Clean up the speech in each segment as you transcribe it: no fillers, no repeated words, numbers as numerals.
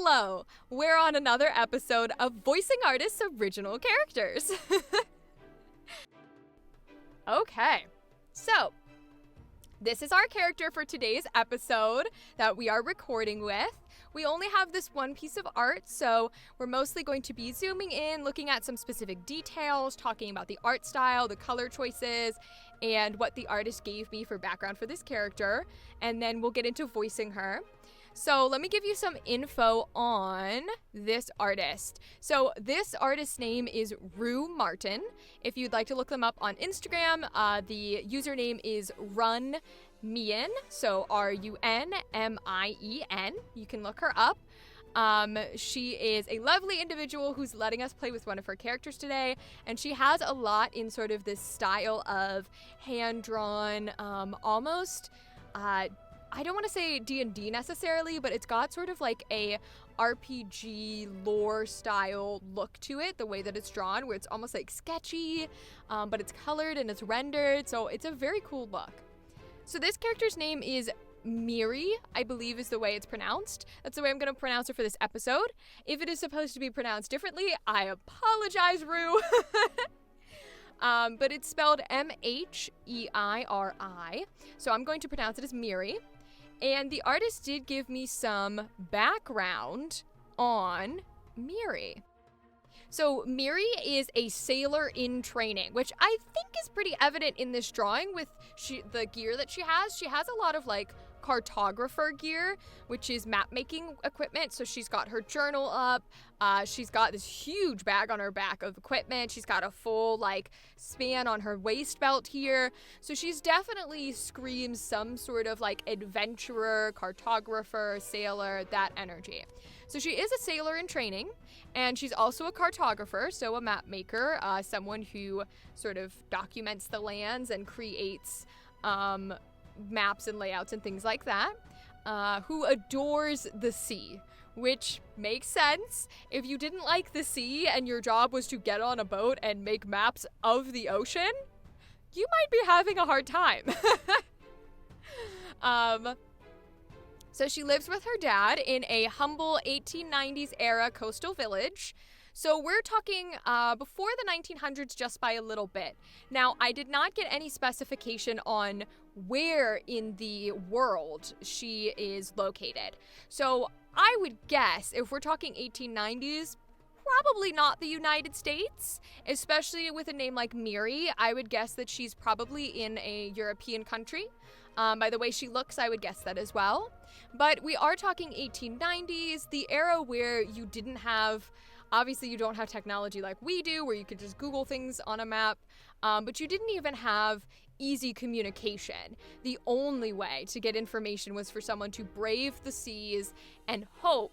Hello! We're on another episode of Voicing Artists' Original Characters. Okay, so this is our character for today's episode that we are recording with. We only have this one piece of art, so we're mostly going to be zooming in, looking at some specific details, talking about the art style, the color choices, and what the artist gave me for background for this character, and then we'll get into voicing her. So let me give you some info on this artist. So this artist's name is Rue Martin. If you'd like to look them up on Instagram, the username is RunMien, so RunMien. You can look her up. She is a lovely individual who's letting us play with one of her characters today, and she has a lot in sort of this style of hand-drawn, almost, I don't want to say D&D necessarily, but it's got sort of like a RPG lore style look to it, the way that it's drawn, where it's almost like sketchy, but it's colored and it's rendered, so it's a very cool look. So this character's name is Miri, I believe is the way it's pronounced. That's the way I'm going to pronounce it for this episode. If it is supposed to be pronounced differently, I apologize, Rue. But it's spelled Mheiri, so I'm going to pronounce it as Miri. And the artist did give me some background on Miri. So Miri is a sailor in training, which I think is pretty evident in this drawing with the gear that she has. She has a lot of like cartographer gear, which is map making equipment. So she's got her journal up. She's got this huge bag on her back of equipment. She's got a full like span on her waist belt here. So she's definitely screams some sort of like adventurer, cartographer, sailor, that energy. So she is a sailor in training, and she's also a cartographer, so a map maker, someone who sort of documents the lands and creates maps and layouts and things like that, who adores the sea, which makes sense. If you didn't like the sea and your job was to get on a boat and make maps of the ocean, you might be having a hard time. So she lives with her dad in a humble 1890s era coastal village. So we're talking before the 1900s just by a little bit. Now, I did not get any specification on where in the world she is located. So I would guess if we're talking 1890s, probably not the United States, especially with a name like Miri. I would guess that she's probably in a European country. By the way she looks, I would guess that as well. But we are talking 1890s, the era where you didn't have, obviously you don't have technology like we do, where you could just Google things on a map, but you didn't even have easy communication. The only way to get information was for someone to brave the seas and hope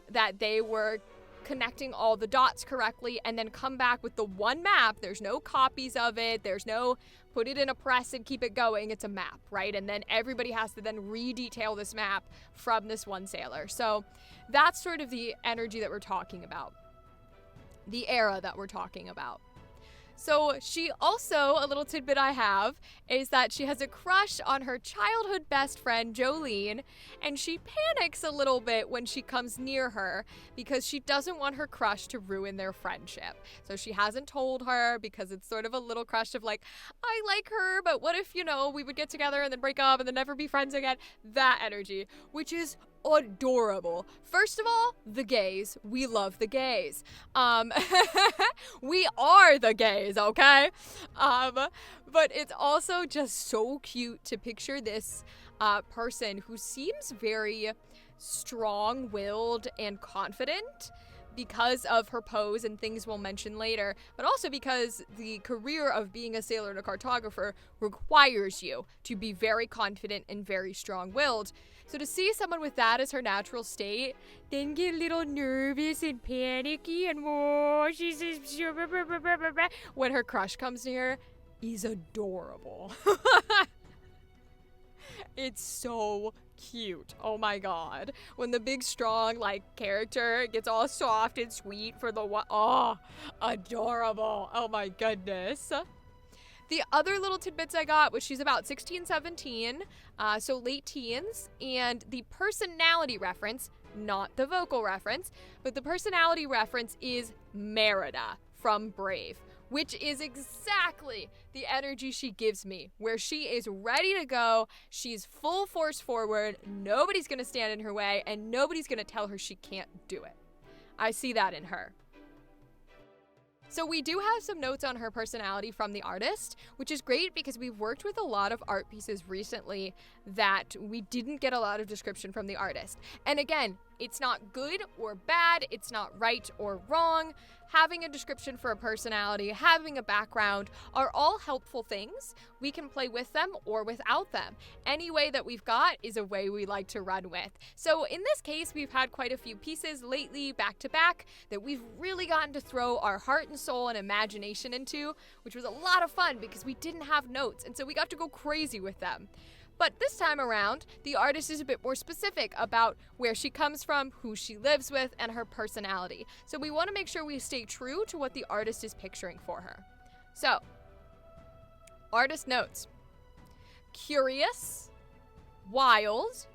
that they were connecting all the dots correctly and then come back with the one map. There's no copies of it. There's no put it in a press and keep it going. It's a map, right? And then everybody has to then redetail this map from this one sailor. So that's sort of the energy that we're talking about, the era that we're talking about. So she also, a little tidbit I have, is that she has a crush on her childhood best friend, Jolene, and she panics a little bit when she comes near her because she doesn't want her crush to ruin their friendship. So she hasn't told her because it's sort of a little crush of like, I like her, but what if, we would get together and then break up and then never be friends again? That energy, which is adorable. First of all, the gays. We love the gays. We are the gays, okay? But it's also just so cute to picture this person who seems very strong-willed and confident because of her pose and things we'll mention later, but also because the career of being a sailor and a cartographer requires you to be very confident and very strong-willed. So to see someone with that as her natural state, then get a little nervous and panicky and when her crush comes near is adorable. It's so cute. Oh my god. When the big strong character gets all soft and sweet for the adorable. Oh my goodness. The other little tidbits I got was she's about 16, 17, so late teens, and the personality reference, not the vocal reference, but the personality reference is Merida from Brave, which is exactly the energy she gives me, where she is ready to go, she's full force forward, nobody's gonna stand in her way, and nobody's gonna tell her she can't do it. I see that in her. So we do have some notes on her personality from the artist, which is great because we've worked with a lot of art pieces recently that we didn't get a lot of description from the artist. And again, it's not good or bad, it's not right or wrong. Having a description for a personality, having a background are all helpful things. We can play with them or without them. Any way that we've got is a way we like to run with. So in this case, we've had quite a few pieces lately back to back that we've really gotten to throw our heart and soul and imagination into, which was a lot of fun because we didn't have notes, and so we got to go crazy with them. But this time around, the artist is a bit more specific about where she comes from, who she lives with, and her personality. So we want to make sure we stay true to what the artist is picturing for her. So, artist notes: curious, wild,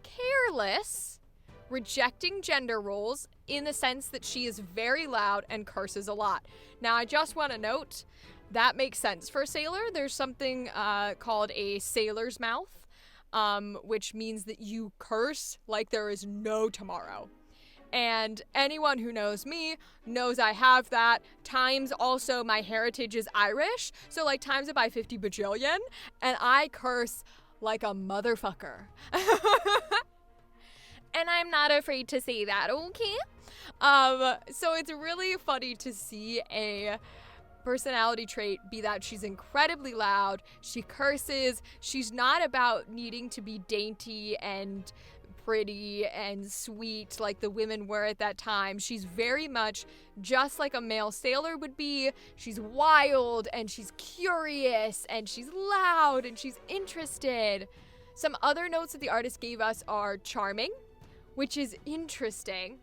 careless, rejecting gender roles in the sense that she is very loud and curses a lot. Now, I just want to note, that makes sense for a sailor. There's something called a sailor's mouth, which means that you curse like there is no tomorrow. And anyone who knows me knows I have that. Times also my heritage is Irish, so like times it by 50 bajillion, and I curse like a motherfucker. And I'm not afraid to say that, okay? So it's really funny to see a personality trait be that she's incredibly loud, she curses, she's not about needing to be dainty and pretty and sweet like the women were at that time. She's very much just like a male sailor would be. She's wild and she's curious and she's loud and she's interested. Some other notes that the artist gave us are charming, which is interesting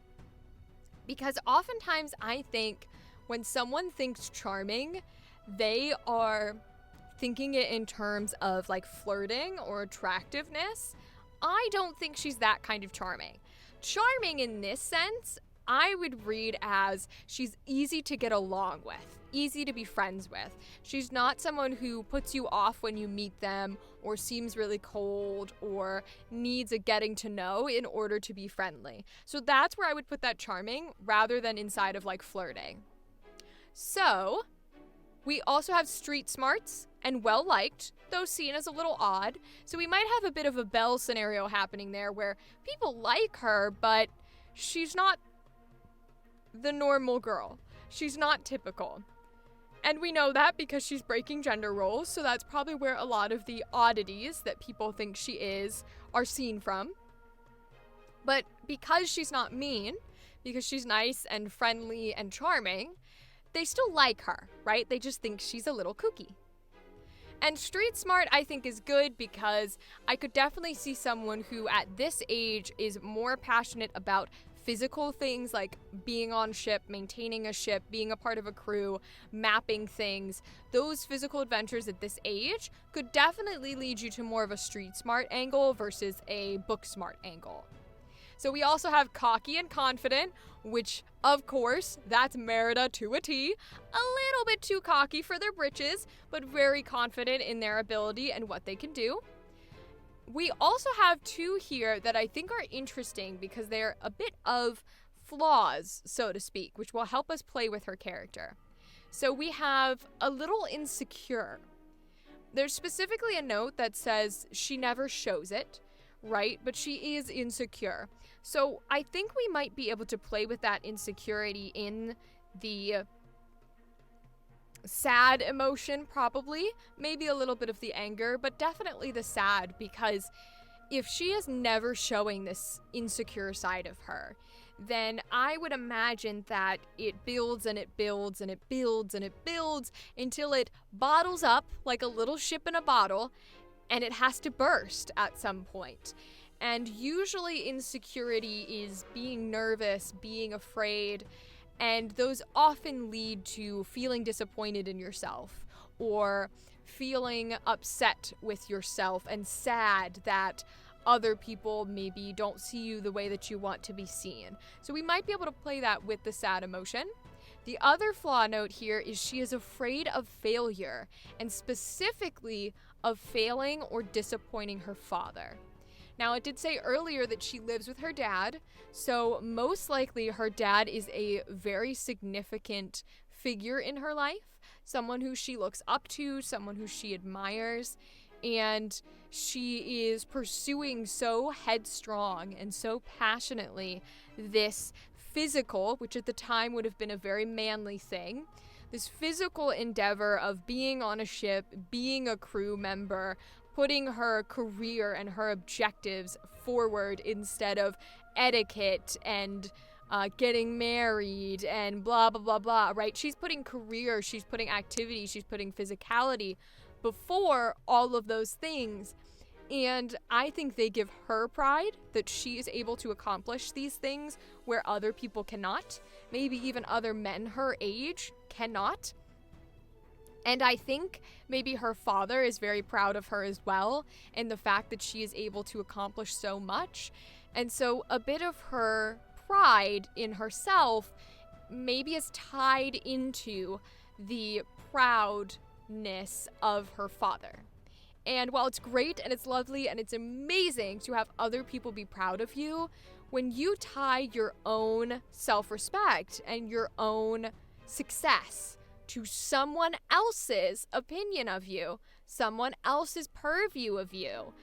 because oftentimes I think when someone thinks charming, they are thinking it in terms of like flirting or attractiveness. I don't think she's that kind of charming. Charming in this sense, I would read as she's easy to get along with, easy to be friends with. She's not someone who puts you off when you meet them or seems really cold or needs a getting to know in order to be friendly. So that's where I would put that charming rather than inside of like flirting. So, we also have street smarts and well-liked, though seen as a little odd. So we might have a bit of a Belle scenario happening there where people like her, but she's not the normal girl. She's not typical. And we know that because she's breaking gender roles, so that's probably where a lot of the oddities that people think she is are seen from. But because she's not mean, because she's nice and friendly and charming, they still like her, right? They just think she's a little kooky. And street smart, I think, is good because I could definitely see someone who at this age is more passionate about physical things like being on ship, maintaining a ship, being a part of a crew, mapping things. Those physical adventures at this age could definitely lead you to more of a street smart angle versus a book smart angle. So we also have cocky and confident, which, of course, that's Merida to a T. A little bit too cocky for their britches, but very confident in their ability and what they can do. We also have two here that I think are interesting because they're a bit of flaws, so to speak, which will help us play with her character. So we have a little insecure. There's specifically a note that says she never shows it, right? But she is insecure. So I think we might be able to play with that insecurity in the sad emotion, probably. Maybe a little bit of the anger, but definitely the sad, because if she is never showing this insecure side of her, then I would imagine that it builds and it builds and it builds and it builds until it bottles up like a little ship in a bottle, and it has to burst at some point. And usually insecurity is being nervous, being afraid, and those often lead to feeling disappointed in yourself or feeling upset with yourself and sad that other people maybe don't see you the way that you want to be seen. So we might be able to play that with the sad emotion. The other flaw note here is she is afraid of failure, and specifically of failing or disappointing her father. Now, it did say earlier that she lives with her dad, so most likely her dad is a very significant figure in her life, someone who she looks up to, someone who she admires, and she is pursuing so headstrong and so passionately this physical, which at the time would have been a very manly thing, this physical endeavor of being on a ship, being a crew member, putting her career and her objectives forward instead of etiquette and getting married and blah, blah, blah, blah, right? She's putting career, she's putting activity, she's putting physicality before all of those things. And I think they give her pride that she is able to accomplish these things where other people cannot. Maybe even other men her age cannot. And I think maybe her father is very proud of her as well, and the fact that she is able to accomplish so much. And so a bit of her pride in herself maybe is tied into the proudness of her father. And while it's great and it's lovely and it's amazing to have other people be proud of you, when you tie your own self-respect and your own success to someone else's opinion of you, someone else's purview of you,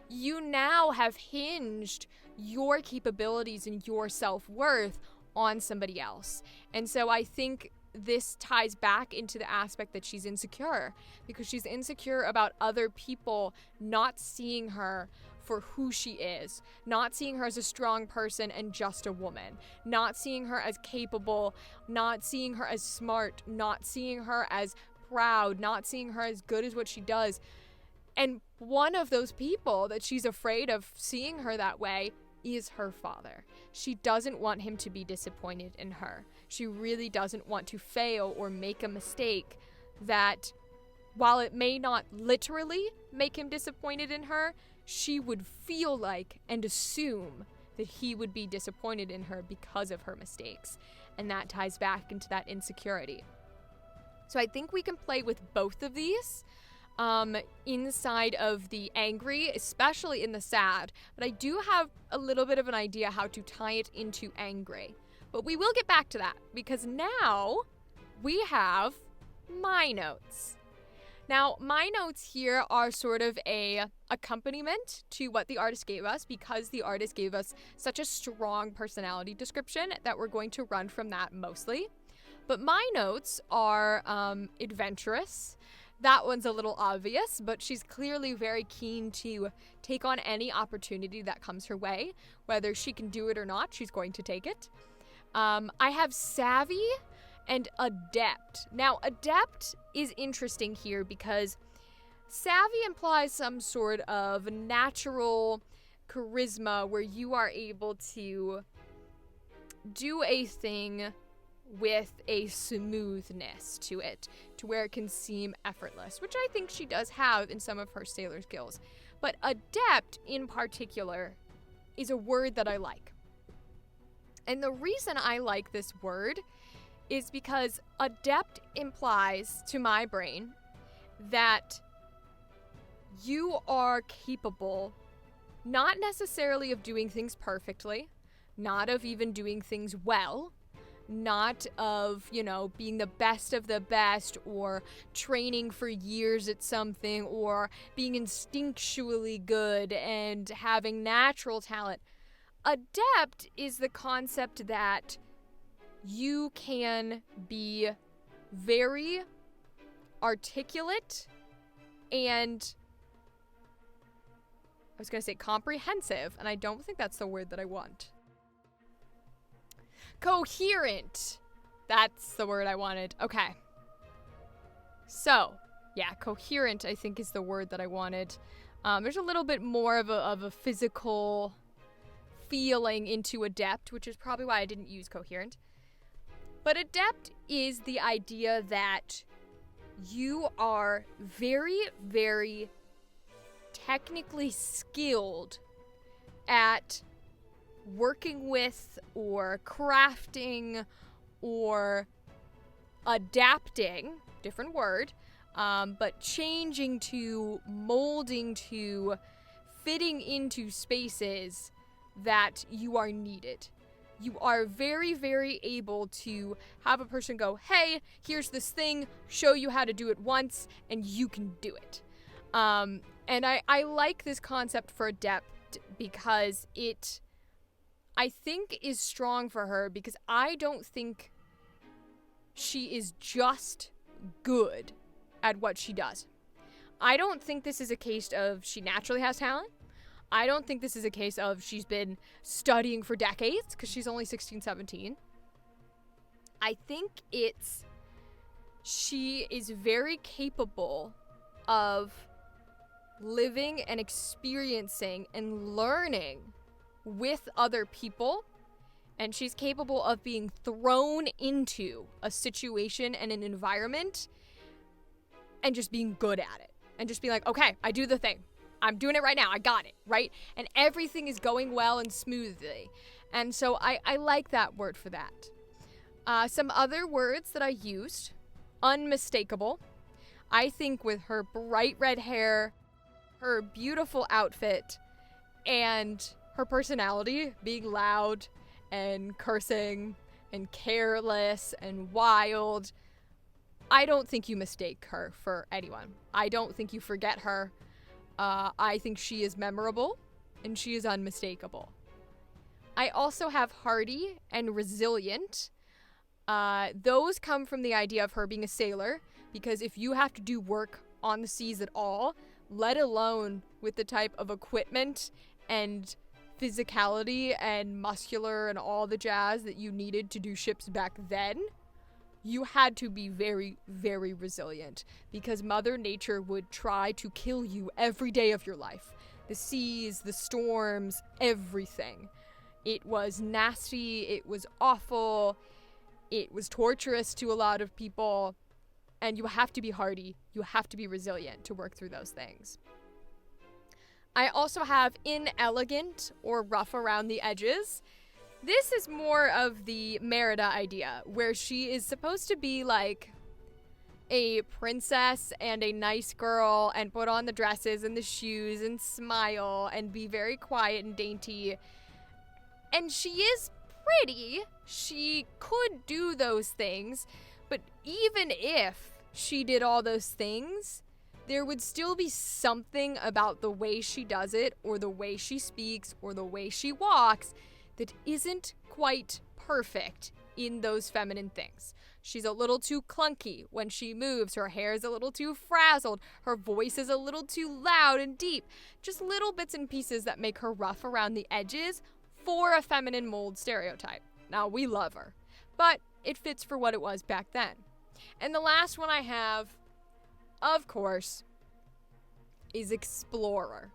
you now have hinged your capabilities and your self-worth on somebody else. And so I think this ties back into the aspect that she's insecure, because she's insecure about other people not seeing her for who she is, not seeing her as a strong person and just a woman, not seeing her as capable, not seeing her as smart, not seeing her as proud, not seeing her as good as what she does. And one of those people that she's afraid of seeing her that way is her father. She doesn't want him to be disappointed in her. She really doesn't want to fail or make a mistake that, while it may not literally make him disappointed in her, she would feel like and assume that he would be disappointed in her because of her mistakes. And that ties back into that insecurity. So I think we can play with both of these inside of the angry, especially in the sad. But I do have a little bit of an idea how to tie it into angry. But we will get back to that, because now we have my notes. Now, my notes here are sort of a accompaniment to what the artist gave us, because the artist gave us such a strong personality description that we're going to run from that mostly. But my notes are adventurous. That one's a little obvious, but she's clearly very keen to take on any opportunity that comes her way. Whether she can do it or not, she's going to take it. I have savvy and adept. Now, adept is interesting here because savvy implies some sort of natural charisma where you are able to do a thing with a smoothness to it, to where it can seem effortless, which I think she does have in some of her sailor skills. But adept in particular is a word that I like. And the reason I like this word is because adept implies to my brain that you are capable, not necessarily of doing things perfectly, not of even doing things well, not of, being the best of the best or training for years at something or being instinctually good and having natural talent. Adept is the concept that you can be very articulate and, I was going to say comprehensive, and I don't think that's the word that I want. Coherent. That's the word I wanted. Okay. So, yeah, coherent I think is the word that I wanted. There's a little bit more of a physical feeling into adept, which is probably why I didn't use coherent. But adept is the idea that you are very, very technically skilled at working with or crafting or adapting, different word, but changing to, molding to, fitting into spaces that you are needed. You are very, very able to have a person go, hey, here's this thing, show you how to do it once, and you can do it. And I like this concept for Adept because it, I think, is strong for her, because I don't think she is just good at what she does. I don't think this is a case of she naturally has talent. I don't think this is a case of she's been studying for decades, because she's only 16, 17. I think it's she is very capable of living and experiencing and learning with other people, and she's capable of being thrown into a situation and an environment and just being good at it, and just be like, okay, I do the thing. I'm doing it right now. I got it, right? And everything is going well and smoothly. And so I like that word for that. Some other words that I used, unmistakable. I think with her bright red hair, her beautiful outfit, and her personality being loud and cursing and careless and wild, I don't think you mistake her for anyone. I don't think you forget her. I think she is memorable, and she is unmistakable. I also have hardy and resilient. Those come from the idea of her being a sailor, because if you have to do work on the seas at all, let alone with the type of equipment and physicality and muscular and all the jazz that you needed to do ships back then, you had to be very, very resilient, because Mother Nature would try to kill you every day of your life. The seas, the storms, everything. It was nasty, it was awful, it was torturous to a lot of people, and you have to be hardy, you have to be resilient to work through those things. I also have inelegant or rough around the edges. This is more of the Merida idea, where she is supposed to be like a princess and a nice girl and put on the dresses and the shoes and smile and be very quiet and dainty. And she is pretty. She could do those things, but even if she did all those things, there would still be something about the way she does it, or the way she speaks, or the way she walks, that isn't quite perfect in those feminine things. She's a little too clunky when she moves. Her hair is a little too frazzled. Her voice is a little too loud and deep. Just little bits and pieces that make her rough around the edges for a feminine mold stereotype. Now, we love her, but it fits for what it was back then. And the last one I have, of course, is explorer.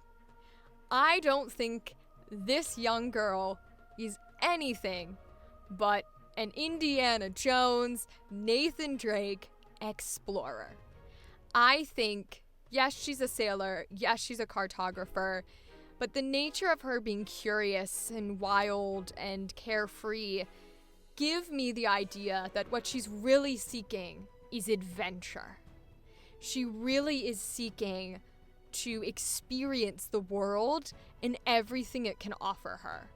I don't think this young girl is anything but an Indiana Jones, Nathan Drake explorer. I think, yes, she's a sailor, yes, she's a cartographer, but the nature of her being curious and wild and carefree give me the idea that what she's really seeking is adventure. She really is seeking to experience the world and everything it can offer her.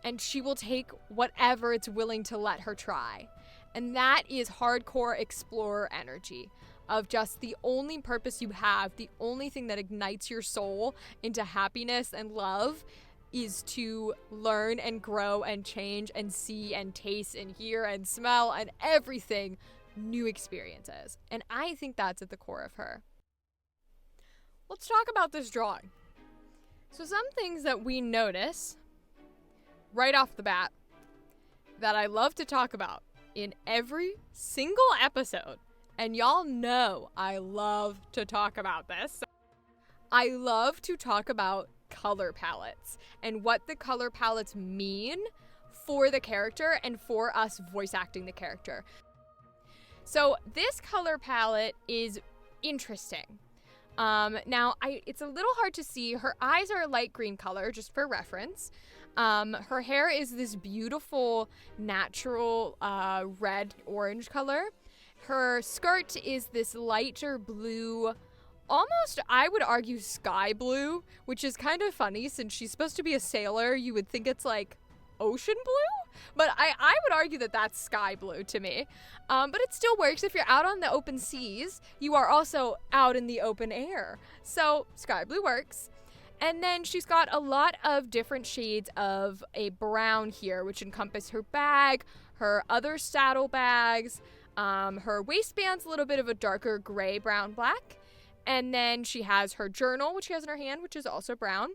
And she will take whatever it's willing to let her try. And that is hardcore explorer energy of just the only purpose you have, the only thing that ignites your soul into happiness and love is to learn and grow and change and see and taste and hear and smell and everything, new experiences. And I think that's at the core of her. Let's talk about this drawing. So some things that we notice right off the bat that I love to talk about in every single episode, and y'all know I love to talk about this. I love to talk about color palettes and what the color palettes mean for the character and for us voice acting the character. So this color palette is interesting. Now, it's a little hard to see. Her eyes are a light green color, just for reference. Her hair is this beautiful, natural red-orange color. Her skirt is this lighter blue, almost, I would argue, sky blue, which is kind of funny since she's supposed to be a sailor. You would think it's like ocean blue, but I would argue that that's sky blue to me. But it still works. If you're out on the open seas, you are also out in the open air. So sky blue works. And then she's got a lot of different shades of a brown here, which encompass her bag, her other saddle bags, her waistband's a little bit of a darker gray, brown, black. And then she has her journal, which she has in her hand, which is also brown.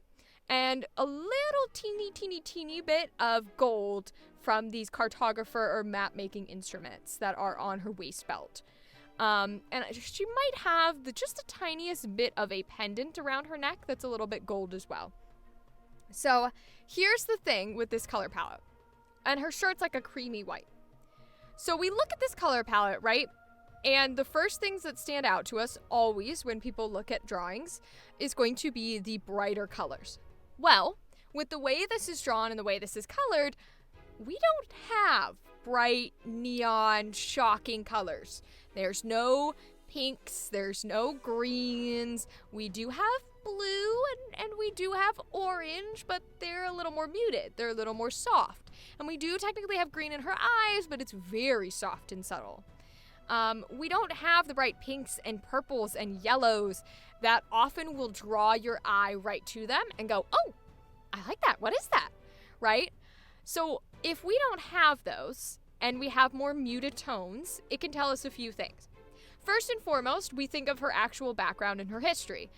And a little teeny bit of gold from these cartographer or map-making instruments that are on her waist belt. And she might have just the tiniest bit of a pendant around her neck that's a little bit gold as well. So here's the thing with this color palette. And her shirt's like a creamy white. So we look at this color palette, right? And the first things that stand out to us always when people look at drawings is going to be the brighter colors. Well, with the way this is drawn and the way this is colored, we don't have bright, neon, shocking colors. There's no pinks, there's no greens. We do have blue and we do have orange, but they're a little more muted. They're a little more soft. And we do technically have green in her eyes, but it's very soft and subtle. We don't have the bright pinks and purples and yellows that often will draw your eye right to them and go, oh, I like that. What is that? Right? So if we don't have those and we have more muted tones, it can tell us a few things. First and foremost, we think of her actual background and her history.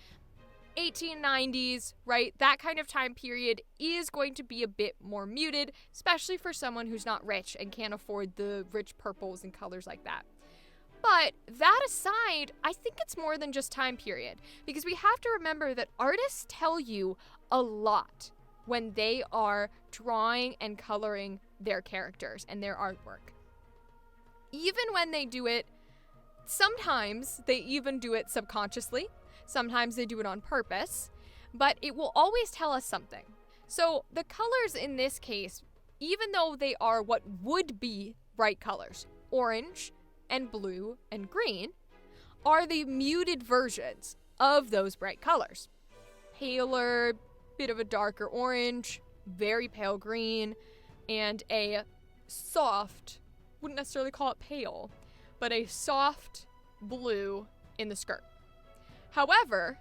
1890s, right? That kind of time period is going to be a bit more muted, especially for someone who's not rich and can't afford the rich purples and colors like that. But that aside, I think it's more than just time period, because we have to remember that artists tell you a lot when they are drawing and coloring their characters and their artwork. Even when they do it, sometimes they even do it subconsciously, sometimes they do it on purpose, but it will always tell us something. So the colors in this case, even though they are what would be bright colors, orange and blue and green, are the muted versions of those bright colors. Paler, bit of a darker orange, very pale green, and a soft, wouldn't necessarily call it pale, but a soft blue in the skirt. However,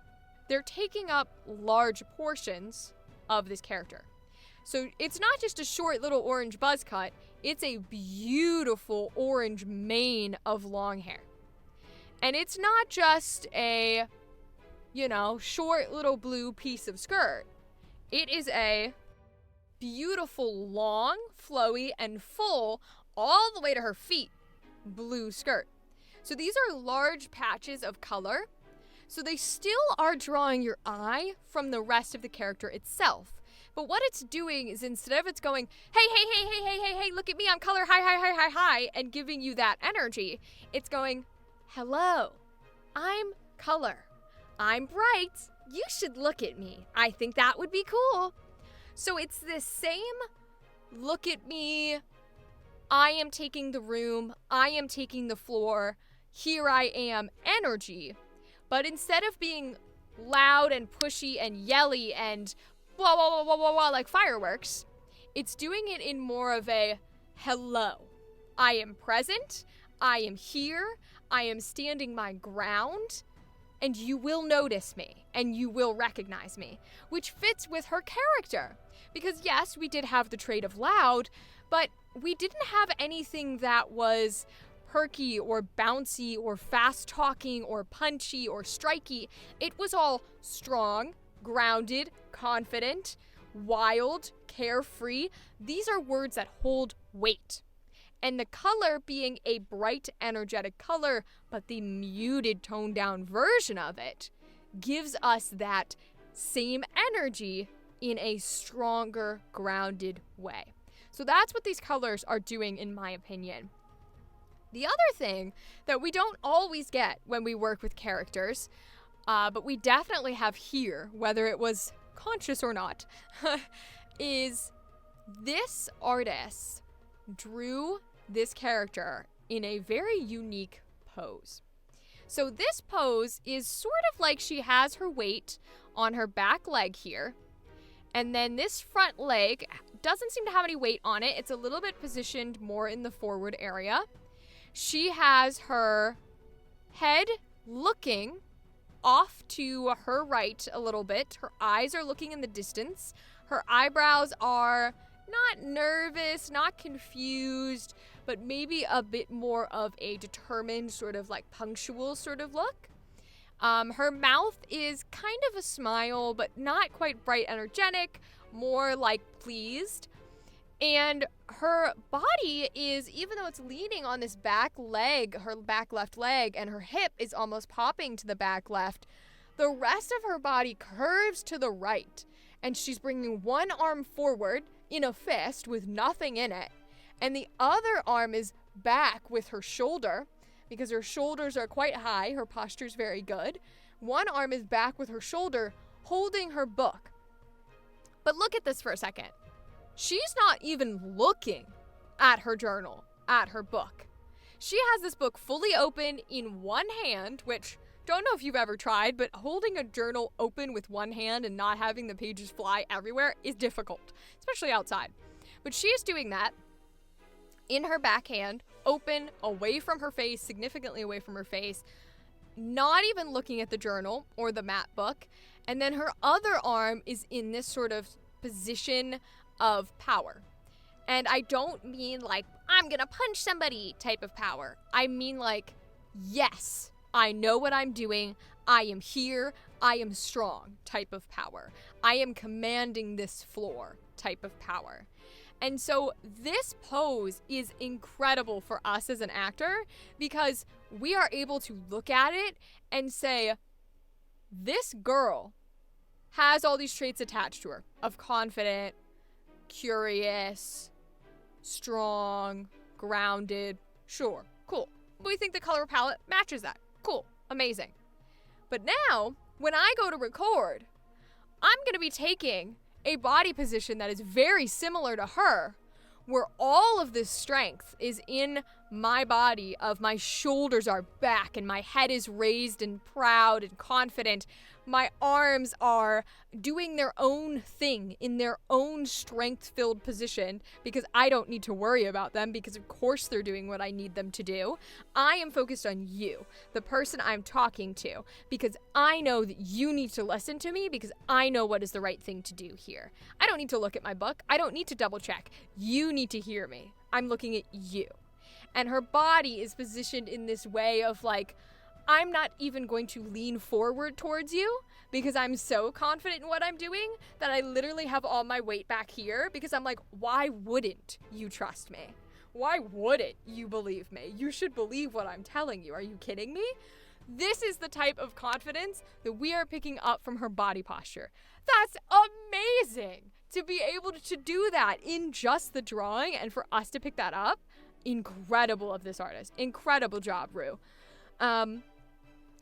they're taking up large portions of this character. So it's not just a short little orange buzz cut, it's a beautiful orange mane of long hair. And it's not just a, short little blue piece of skirt. It is a beautiful, long, flowy, and full, all the way to her feet, blue skirt. So these are large patches of color. So they still are drawing your eye from the rest of the character itself. But what it's doing is instead of it's going, hey, look at me, I'm color, hi, and giving you that energy, it's going, hello, I'm color. I'm bright. You should look at me. I think that would be cool. So it's this same look at me, I am taking the room, I am taking the floor, here I am energy. But instead of being loud and pushy and yelly and blah, blah, blah, blah, blah, like fireworks, it's doing it in more of a hello. I am present, I am here, I am standing my ground, and you will notice me, and you will recognize me, which fits with her character. Because yes, we did have the trait of loud, but we didn't have anything that was perky or bouncy or fast talking or punchy or striky. It was all strong, grounded, confident, wild, carefree. These are words that hold weight. And the color being a bright, energetic color, but the muted, toned down version of it gives us that same energy in a stronger, grounded way. So that's what these colors are doing, in my opinion. The other thing that we don't always get when we work with characters but we definitely have here, whether it was conscious or not, is this artist drew this character in a very unique pose. So this pose is sort of like she has her weight on her back leg here, and then this front leg doesn't seem to have any weight on it. It's a little bit positioned more in the forward area. She has her head looking off to her right a little bit. Her eyes are looking in the distance. Her eyebrows are not nervous, not confused, but maybe a bit more of a determined, sort of like punctual sort of look. Her mouth is kind of a smile, but not quite bright energetic, more like pleased. And her body is, even though it's leaning on this back leg, her back left leg, and her hip is almost popping to the back left, the rest of her body curves to the right. And she's bringing one arm forward in a fist with nothing in it, and the other arm is back with her shoulder, because her shoulders are quite high, her posture's very good. One arm is back with her shoulder, holding her book. But look at this for a second. She's not even looking at her journal, at her book. She has this book fully open in one hand, which, don't know if you've ever tried, but holding a journal open with one hand and not having the pages fly everywhere is difficult, especially outside. But she is doing that in her backhand, open, away from her face, significantly away from her face, not even looking at the journal or the mat book. And then her other arm is in this sort of position of power. And I don't mean like, I'm gonna punch somebody type of power. I mean like, yes, I know what I'm doing. I am here. I am strong type of power. I am commanding this floor type of power. And so this pose is incredible for us as an actor, because we are able to look at it and say, this girl has all these traits attached to her of confident, curious, strong, grounded. Sure, cool. But we think the color palette matches that. Cool, amazing. But now, when I go to record, I'm going to be taking a body position that is very similar to her, where all of this strength is in my body, of my shoulders are back and my head is raised and proud and confident. My arms are doing their own thing in their own strength-filled position, because I don't need to worry about them, because of course they're doing what I need them to do. I am focused on you, the person I'm talking to, because I know that you need to listen to me, because I know what is the right thing to do here. I don't need to look at my book. I don't need to double check. You need to hear me. I'm looking at you. And her body is positioned in this way of like, I'm not even going to lean forward towards you, because I'm so confident in what I'm doing that I literally have all my weight back here, because I'm like, why wouldn't you trust me? Why wouldn't you believe me? You should believe what I'm telling you. Are you kidding me? This is the type of confidence that we are picking up from her body posture. That's amazing to be able to do that in just the drawing, and for us to pick that up. Incredible of this artist. Incredible job, Rue.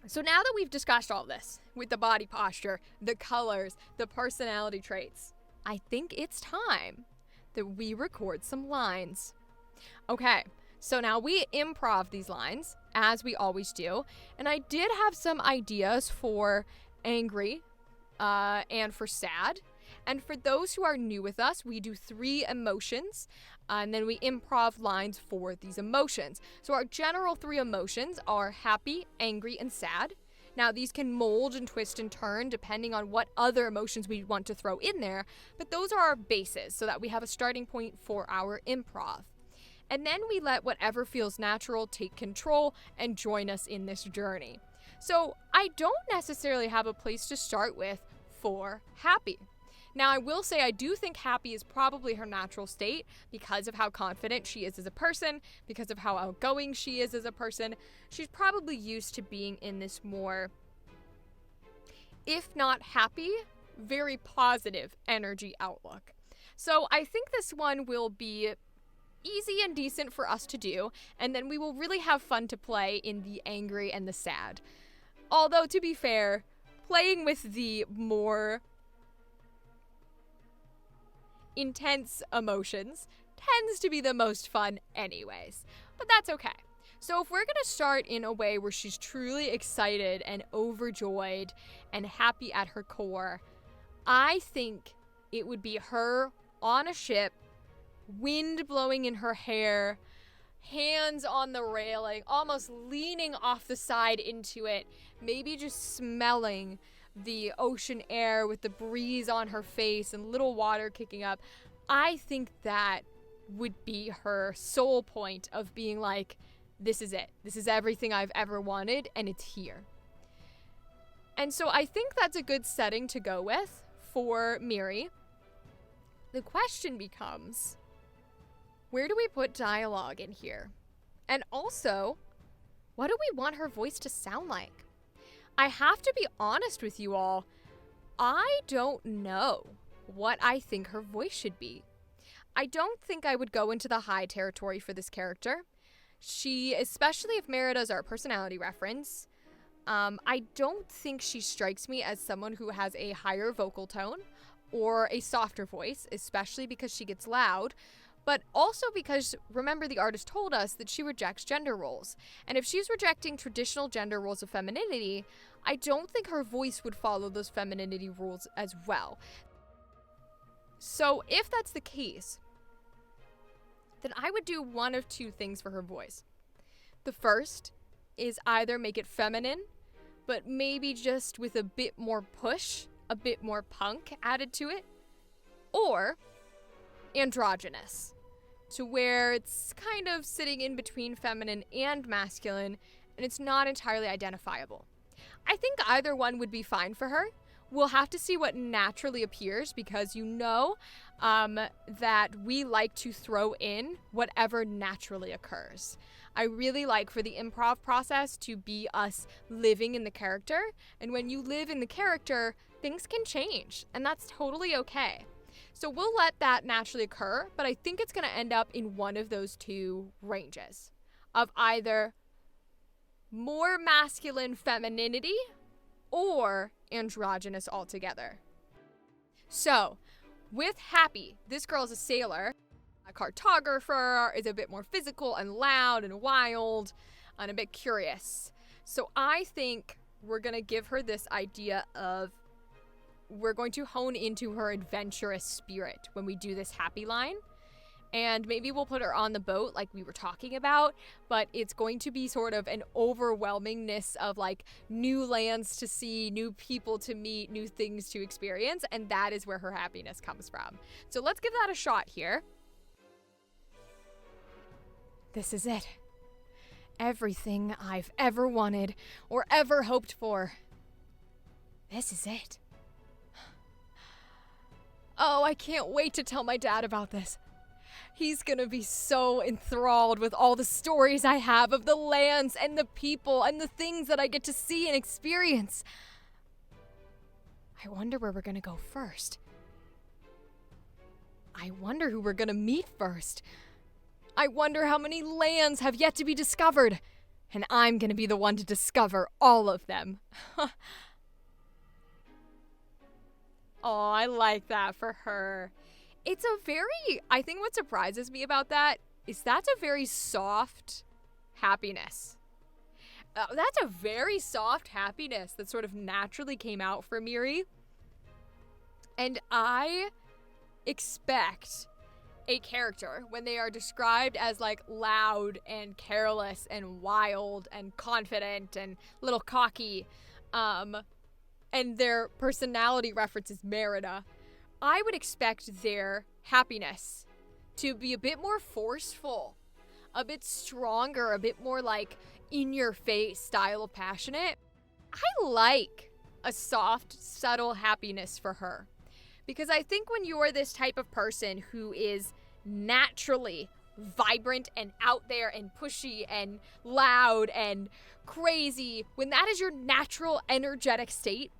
So now that we've discussed all this with the body posture, the colors, the personality traits, I think it's time that we record some lines. Okay, so now we improv these lines, as we always do, and I did have some ideas for angry and for sad. And for those who are new with us, we do 3 emotions, and then we improv lines for these emotions. So our general 3 emotions are happy, angry, and sad. Now, these can mold and twist and turn depending on what other emotions we want to throw in there, but those are our bases so that we have a starting point for our improv. And then we let whatever feels natural take control and join us in this journey. So I don't necessarily have a place to start with for happy. Now, I will say I do think happy is probably her natural state because of how confident she is as a person, because of how outgoing she is as a person. She's probably used to being in this more, if not happy, very positive energy outlook. So I think this one will be easy and decent for us to do, and then we will really have fun to play in the angry and the sad. Although, to be fair, playing with the more intense emotions tends to be the most fun anyways. But that's okay. So if we're going to start in a way where she's truly excited and overjoyed and happy at her core, I think it would be her on a ship, wind blowing in her hair, hands on the railing, almost leaning off the side into it, maybe just smelling the ocean air with the breeze on her face and little water kicking up. I think that would be her sole point of being like, this is it. This is everything I've ever wanted, and it's here. And so I think that's a good setting to go with for Miri. The question becomes, where do we put dialogue in here? And also, what do we want her voice to sound like? I have to be honest with you all. I don't know what I think her voice should be. I don't think I would go into the high territory for this character. She, especially if Merida's our personality reference, I don't think she strikes me as someone who has a higher vocal tone or a softer voice, especially because she gets loud, but also because, remember, the artist told us that she rejects gender roles. And if she's rejecting traditional gender roles of femininity, I don't think her voice would follow those femininity rules as well. So if that's the case, then I would do one of two things for her voice. The first is either make it feminine, but maybe just with a bit more push, a bit more punk added to it, or androgynous, to where it's kind of sitting in between feminine and masculine, and it's not entirely identifiable. I think either one would be fine for her. We'll have to see what naturally appears, because you know that we like to throw in whatever naturally occurs. I really like for the improv process to be us living in the character, and when you live in the character, things can change, and that's totally okay. So we'll let that naturally occur, but I think it's going to end up in one of those two ranges of either more masculine femininity or androgynous altogether. So, with Happy, this girl's a sailor. A cartographer, is a bit more physical and loud and wild and a bit curious. So I think we're going to give her this idea of we're going to hone into her adventurous spirit when we do this Happy line. And maybe we'll put her on the boat like we were talking about, but it's going to be sort of an overwhelmingness of like new lands to see, new people to meet, new things to experience, and that is where her happiness comes from. So let's give that a shot here. This is it. Everything I've ever wanted or ever hoped for. This is it. Oh, I can't wait to tell my dad about this. He's gonna be so enthralled with all the stories I have of the lands and the people and the things that I get to see and experience. I wonder where we're gonna go first. I wonder who we're gonna meet first. I wonder how many lands have yet to be discovered. And I'm gonna be the one to discover all of them. Oh, I like that for her. I think what surprises me about that is that's a very soft happiness. That's a very soft happiness that sort of naturally came out for Miri. And I expect a character, when they are described as like loud and careless and wild and confident and a little cocky, and their personality references Merida, I would expect their happiness to be a bit more forceful, a bit stronger, a bit more like in-your-face style of passionate. I like a soft, subtle happiness for her. Because I think when you are this type of person who is naturally vibrant and out there and pushy and loud and crazy, when that is your natural energetic state,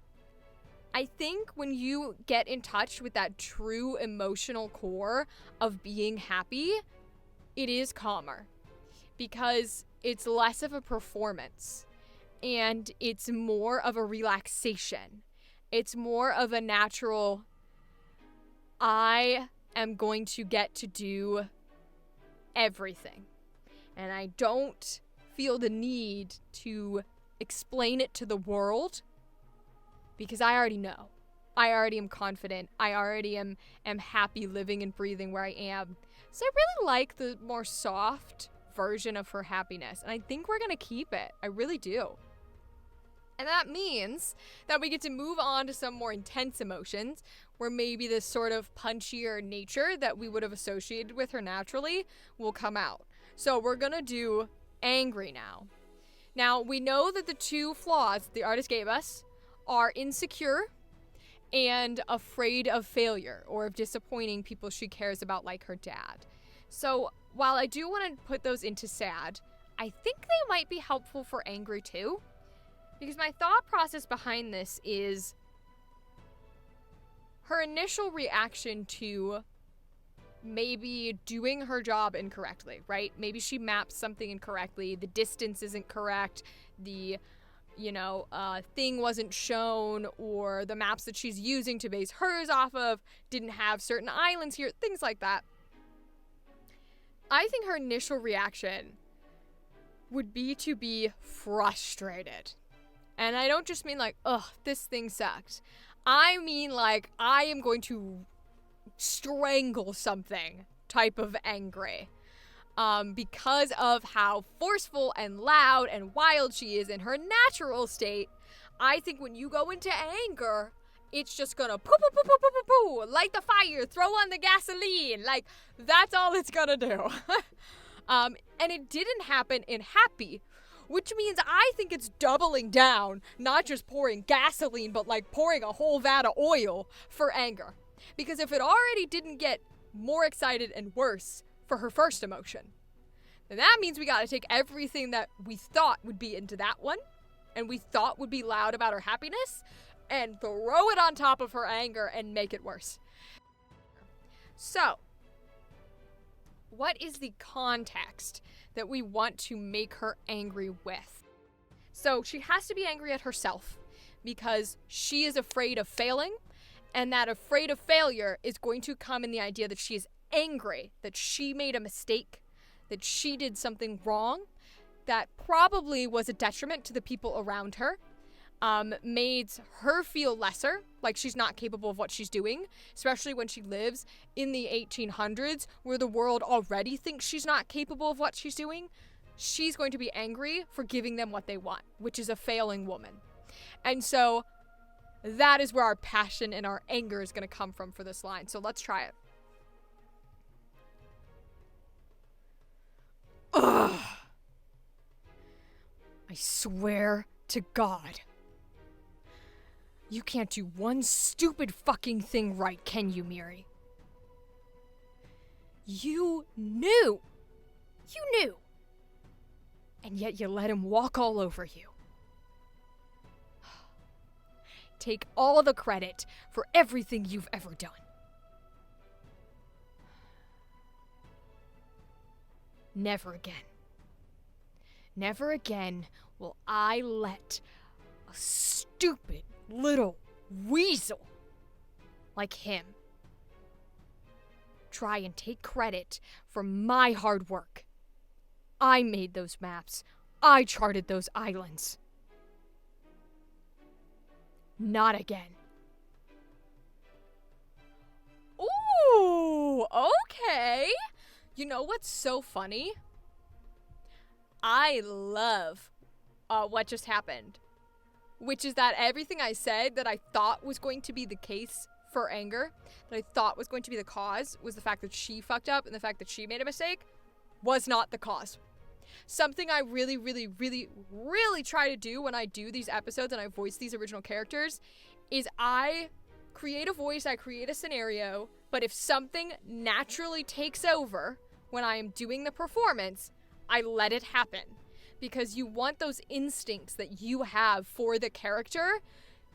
I think when you get in touch with that true emotional core of being happy, it is calmer. Because it's less of a performance. and it's more of a relaxation. It's more of a natural, I am going to get to do everything. And I don't feel the need to explain it to the world because I already know. I already am confident. I already am happy living and breathing where I am. So I really like the more soft version of her happiness. And I think we're going to keep it. I really do. And that means that we get to move on to some more intense emotions where maybe this sort of punchier nature that we would have associated with her naturally will come out. So we're going to do angry now. Now, we know that the two flaws the artist gave us are insecure and afraid of failure or of disappointing people she cares about like her dad. So while I do want to put those into sad, I think they might be helpful for angry too. Because my thought process behind this is her initial reaction to maybe doing her job incorrectly, right? Maybe she maps something incorrectly. The distance isn't correct. The, thing wasn't shown, or the maps that she's using to base hers off of didn't have certain islands here, things like that. I think her initial reaction would be to be frustrated. And I don't just mean like, ugh, this thing sucks. I mean like, I am going to strangle something type of angry. Because of how forceful and loud and wild she is in her natural state, I think when you go into anger, it's just gonna poo poo poo poo poo poo poo, light the fire, throw on the gasoline. Like, that's all it's gonna do. And it didn't happen in happy, which means I think it's doubling down, not just pouring gasoline, but like pouring a whole vat of oil for anger. Because if it already didn't get more excited and worse for her first emotion, then that means we gotta take everything that we thought would be into that one, and we thought would be loud about her happiness, and throw it on top of her anger and make it worse. So, what is the context that we want to make her angry with? So she has to be angry at herself because she is afraid of failing, and that afraid of failure is going to come in the idea that she is angry, that she made a mistake, that she did something wrong, that probably was a detriment to the people around her, made her feel lesser, like she's not capable of what she's doing, especially when she lives in the 1800s where the world already thinks she's not capable of what she's doing. She's going to be angry for giving them what they want, which is a failing woman. And so that is where our passion and our anger is going to come from for this line. So let's try it. Ugh. I swear to God. You can't do one stupid fucking thing right, can you, Miri? You knew. You knew. And yet you let him walk all over you. Take all the credit for everything you've ever done. Never again. Never again will I let a stupid little weasel like him try and take credit for my hard work. I made those maps. I charted those islands. Not again. Ooh, okay. You know what's so funny? I love what just happened, which is that everything I said that I thought was going to be the case for anger, that I thought was going to be the cause, was the fact that she fucked up and the fact that she made a mistake, was not the cause. Something I really, really, really, really try to do when I do these episodes and I voice these original characters is I create a voice, I create a scenario, but if something naturally takes over when I am doing the performance, I let it happen. Because you want those instincts that you have for the character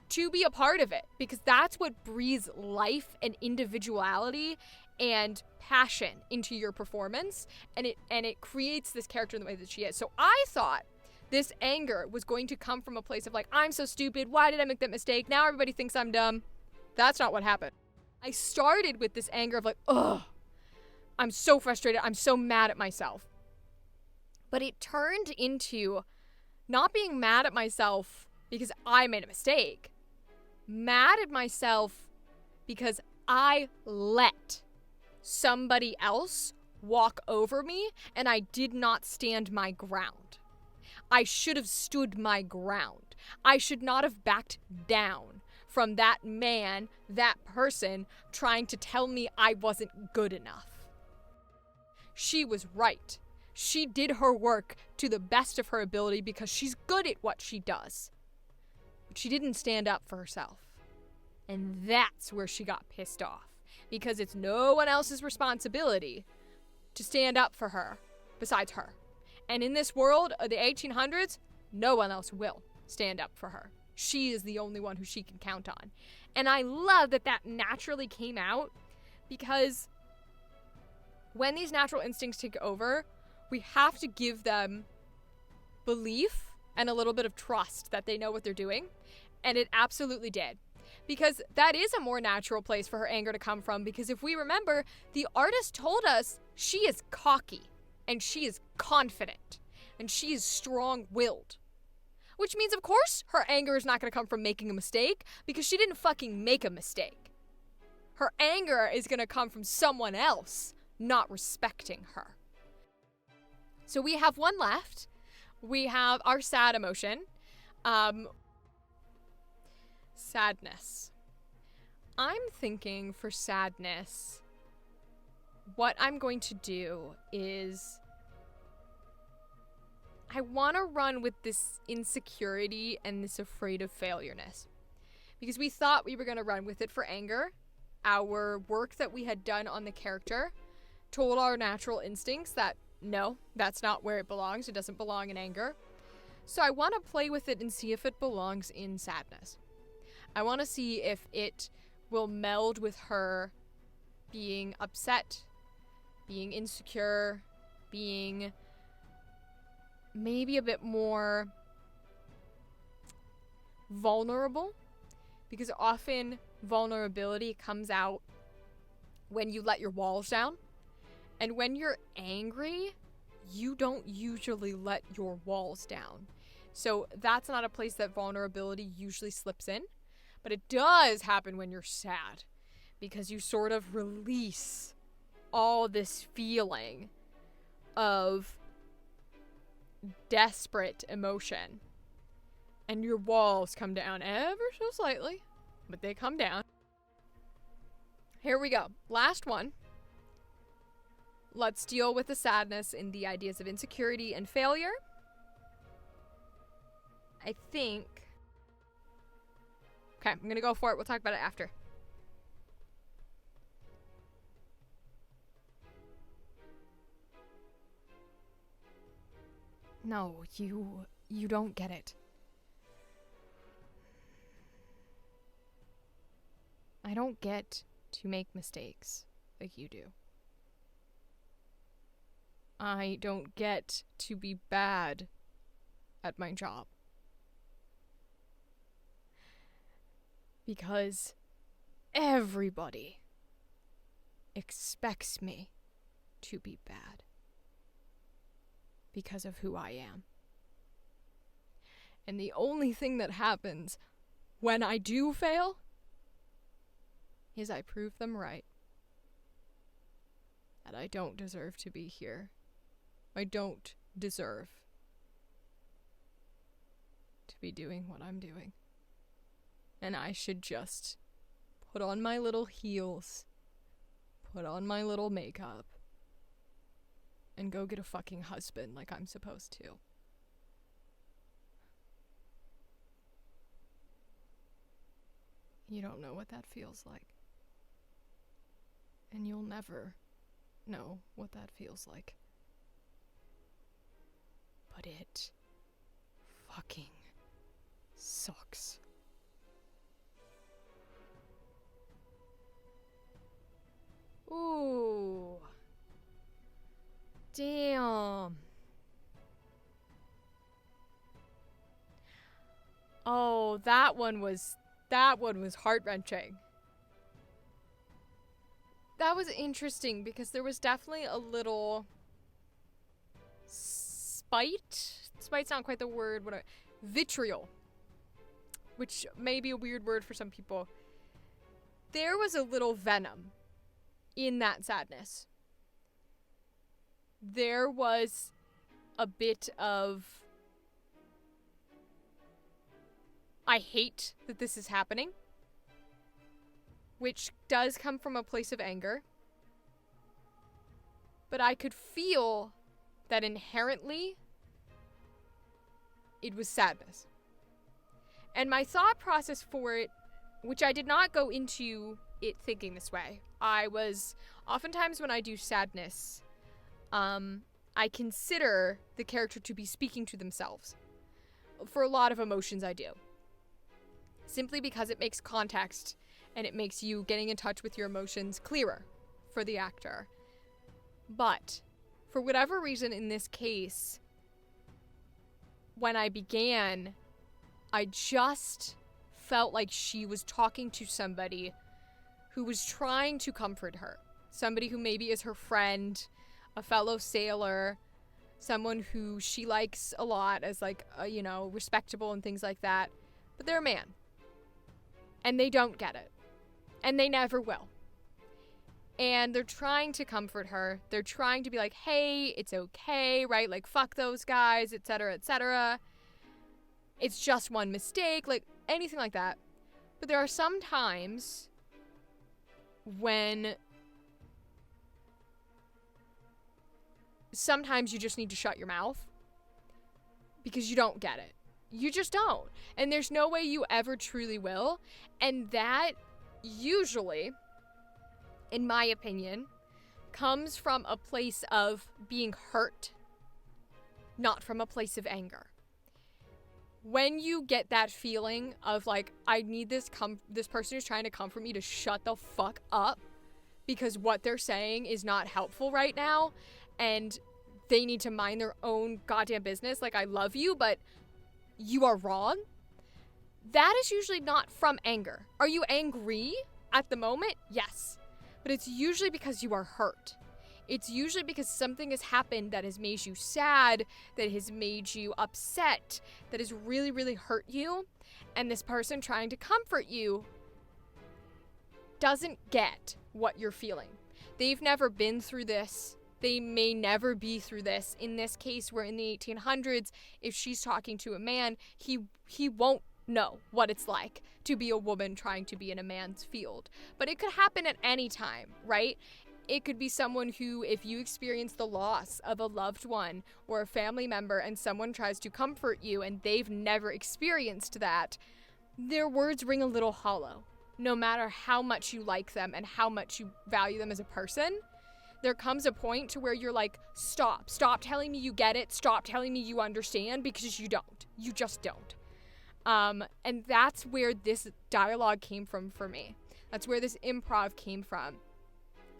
to be a part of it. Because that's what breathes life and individuality and passion into your performance. And it creates this character in the way that she is. So I thought This anger was going to come from a place of like, I'm so stupid. Why did I make that mistake? Now everybody thinks I'm dumb. That's not what happened. I started with this anger of like, ugh, I'm so frustrated. I'm so mad at myself. But it turned into not being mad at myself because I made a mistake. Mad at myself because I let somebody else walk over me and I did not stand my ground. I should have stood my ground. I should not have backed down from that man, that person, trying to tell me I wasn't good enough. She was right. She did her work to the best of her ability because she's good at what she does. But she didn't stand up for herself. And that's where she got pissed off. Because it's no one else's responsibility to stand up for her besides her. And in this world of the 1800s, no one else will stand up for her. She is the only one who she can count on. And I love that that naturally came out, because when these natural instincts take over, we have to give them belief and a little bit of trust that they know what they're doing. And it absolutely did. Because that is a more natural place for her anger to come from. Because if we remember, the artist told us she is cocky and she is confident and she is strong-willed. Which means, of course, her anger is not going to come from making a mistake, because she didn't fucking make a mistake. Her anger is going to come from someone else not respecting her. So we have one left. We have our sad emotion. Sadness. I'm thinking for sadness, what I'm going to do is I want to run with this insecurity and this afraid of failureness. Because we thought we were going to run with it for anger. Our work that we had done on the character told our natural instincts that no, that's not where it belongs. It doesn't belong in anger. So I want to play with it and see if it belongs in sadness. I want to see if it will meld with her being upset, being insecure, being maybe a bit more vulnerable. Because often vulnerability comes out when you let your walls down. And when you're angry, you don't usually let your walls down. So that's not a place that vulnerability usually slips in. But it does happen when you're sad. Because you sort of release all this feeling of desperate emotion. And your walls come down ever so slightly. But they come down. Here we go. Last one. Let's deal with the sadness in the ideas of insecurity and failure. I think... Okay, I'm gonna go for it. We'll talk about it after. No, you don't get it. I don't get to make mistakes like you do. I don't get to be bad at my job. Because everybody expects me to be bad because of who I am. And the only thing that happens when I do fail is I prove them right. That I don't deserve to be here. I don't deserve to be doing what I'm doing. And I should just put on my little heels, put on my little makeup, and go get a fucking husband like I'm supposed to. You don't know what that feels like. And you'll never know what that feels like. But it fucking sucks. Ooh. Damn. Oh, that one was heart-wrenching. That was interesting because there was definitely a little spite. Spite's not quite the word. Vitriol, which may be a weird word for some people. There was a little venom in that sadness. There was a bit of, I hate that this is happening, which does come from a place of anger. But I could feel that inherently it was sadness. And my thought process for it, which I did not go into it thinking this way. Oftentimes when I do sadness, I consider the character to be speaking to themselves. For a lot of emotions I do. Simply because it makes context and it makes you getting in touch with your emotions clearer for the actor. But for whatever reason in this case, when I began, I just felt like she was talking to somebody who was trying to comfort her. Somebody who maybe is her friend, a fellow sailor, someone who she likes a lot as like, respectable and things like that. But they're a man. And they don't get it. And they never will. And they're trying to comfort her. They're trying to be like, hey, it's okay, right? Like, fuck those guys, etc., etc. It's just one mistake, like, anything like that. But there are some times when sometimes you just need to shut your mouth because you don't get it. You just don't. And there's no way you ever truly will. And that usually, in my opinion, comes from a place of being hurt, not from a place of anger. When you get that feeling of like, I need this person who's trying to comfort me to shut the fuck up because what they're saying is not helpful right now and they need to mind their own goddamn business. Like, I love you, but you are wrong. That is usually not from anger. Are you angry at the moment? Yes. But it's usually because you are hurt. It's usually because something has happened that has made you sad, that has made you upset, that has really, really hurt you. And this person trying to comfort you doesn't get what you're feeling. They've never been through this. They may never be through this. In this case, we're in the 1800s. If she's talking to a man, he won't know what it's like to be a woman trying to be in a man's field. But it could happen at any time, right? It could be someone who, if you experience the loss of a loved one or a family member and someone tries to comfort you and they've never experienced that, their words ring a little hollow. No matter how much you like them and how much you value them as a person, there comes a point to where you're like, stop telling me you get it, stop telling me you understand, because you don't. You just don't. And that's where this dialogue came from for me. That's where this improv came from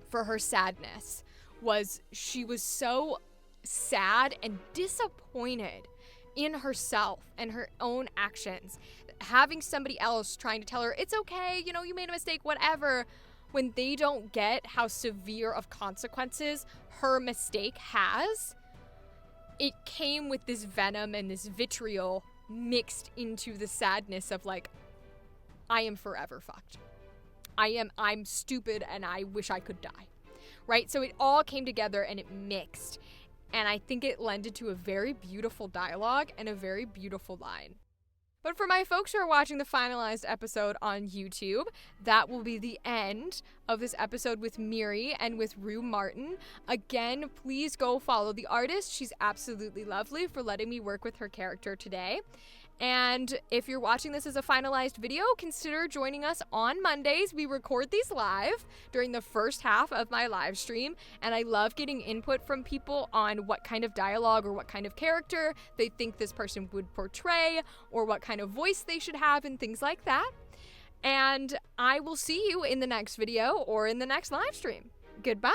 for her sadness, was she was so sad and disappointed in herself and her own actions. Having somebody else trying to tell her, it's okay, you made a mistake, whatever, when they don't get how severe of consequences her mistake has, it came with this venom and this vitriol mixed into the sadness of like, I am forever fucked. I'm stupid and I wish I could die. Right? So it all came together and it mixed. And I think it lended to a very beautiful dialogue and a very beautiful line. But for my folks who are watching the finalized episode on YouTube, that will be the end of this episode with Miri and with Rue Martin. Again, please go follow the artist. She's absolutely lovely for letting me work with her character today. And if you're watching this as a finalized video, consider joining us on Mondays. We record these live during the first half of my live stream, and I love getting input from people on what kind of dialogue or what kind of character they think this person would portray, or what kind of voice they should have, and things like that. And I will see you in the next video or in the next live stream. Goodbye!